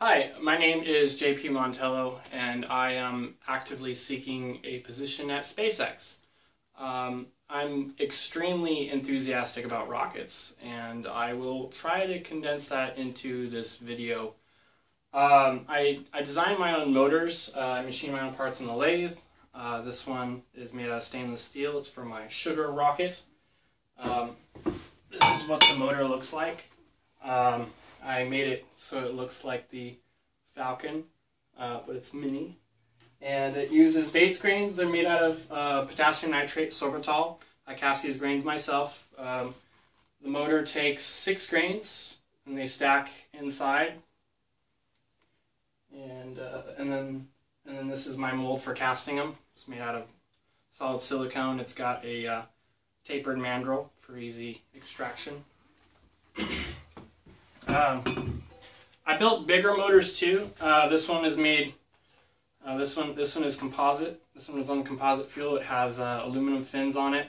Hi, my name is JP Montello, and I am actively seeking a position at Spacex. I'm extremely enthusiastic about rockets, and I will try to condense that into this video. I design my own motors, I machine my own parts in the lathe. This one is made out of stainless steel. It's for my sugar rocket. This is what the motor looks like. I made it so it looks like the Falcon, but it's mini. And it uses Bates grains. They're made out of potassium nitrate sorbitol. I cast these grains myself. The motor takes 6 grains, and they stack inside. And then this is my mold for casting them. It's made out of solid silicone. It's got a tapered mandrel for easy extraction. I built bigger motors too. This one is made. This one is composite. This one is on composite fuel. It has aluminum fins on it.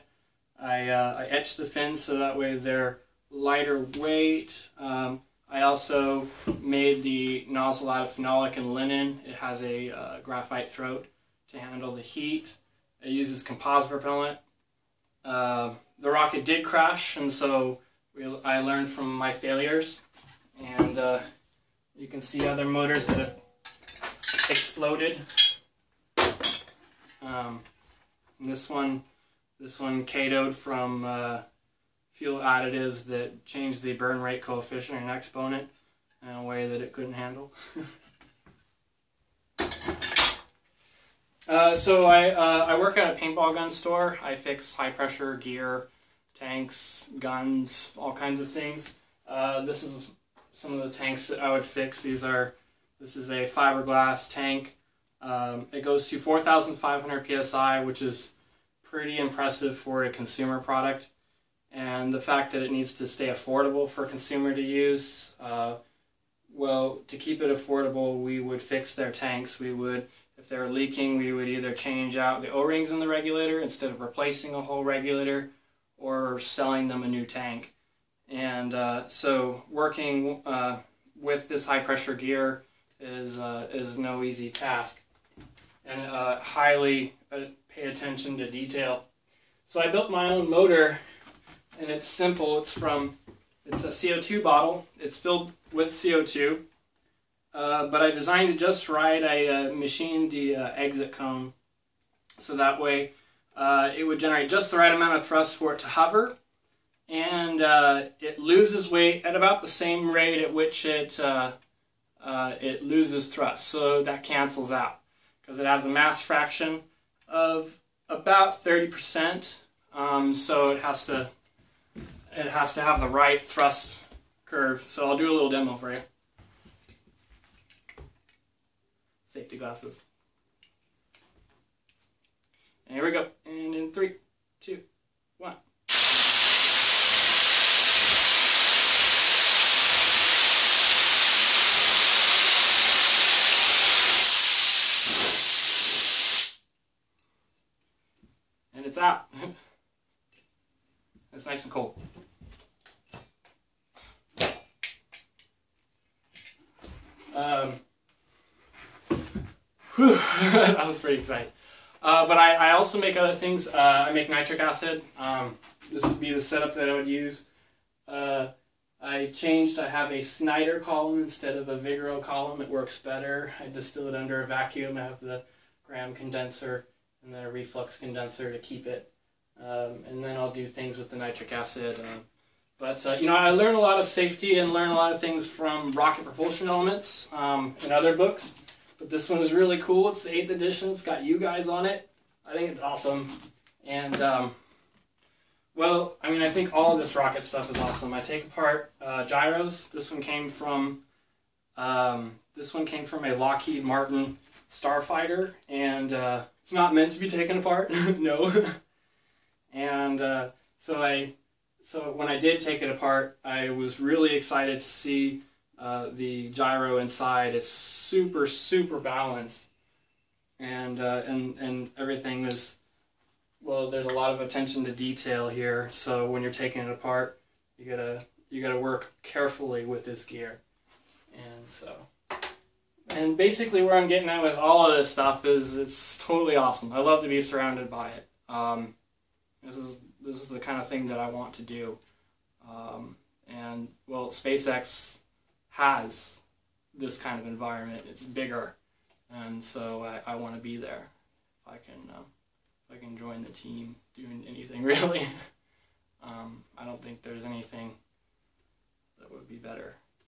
I etched the fins so that way they're lighter weight. I also made the nozzle out of phenolic and linen. It has a graphite throat to handle the heat. It uses composite propellant. The rocket did crash, and so I learned from my failures. And you can see other motors that have exploded. This one KO'd from fuel additives that changed the burn rate coefficient and exponent in a way that it couldn't handle. So I work at a paintball gun store. I fix high pressure gear, tanks, guns, all kinds of things. This is some of the tanks that I would fix. This is a fiberglass tank. It goes to 4,500 psi, which is pretty impressive for a consumer product. And the fact that it needs to stay affordable for a consumer to use, well, to keep it affordable, we would fix their tanks. We would, if they're leaking, we would either change out the O-rings in the regulator instead of replacing a whole regulator, or selling them a new tank. And so working with this high pressure gear is no easy task, and highly pay attention to detail. So I built my own motor, and it's simple. It's a CO2 bottle. It's filled with CO2, but I designed it just right. I machined the exit cone so that way it would generate just the right amount of thrust for it to hover, and it loses weight at about the same rate at which it loses thrust. So that cancels out because it has a mass fraction of about 30%. So it has to have the right thrust curve. So I'll do a little demo for you. Safety glasses. And here we go. And in 3, 2, 1. And it's out. It's nice and cold. That was pretty exciting. But I also make other things. I make nitric acid. This would be the setup that I would use. I have a Snyder column instead of a Vigoro column. It works better. I distill it under a vacuum. I have the Graham condenser and then a reflux condenser to keep it. And then I'll do things with the nitric acid. You know, I learn a lot of safety and learn a lot of things from rocket propulsion elements in other books. But this one is really cool. It's the 8th edition. It's got you guys on it. I think it's awesome. And, well, I mean, I think all of this rocket stuff is awesome. I take apart gyros. This one came from a Lockheed Martin Starfighter, and it's not meant to be taken apart. No. And so when I did take it apart, I was really excited to see the gyro inside. It's super balanced, and everything is, well, there's a lot of attention to detail here. So when you're taking it apart, you gotta work carefully with this gear. And so And basically where I'm getting at with all of this stuff is it's totally awesome. I love to be surrounded by it. This is the kind of thing that I want to do. And well, SpaceX has this kind of environment. It's bigger, and so I want to be there. If I can join the team doing anything really. I don't think there's anything that would be better.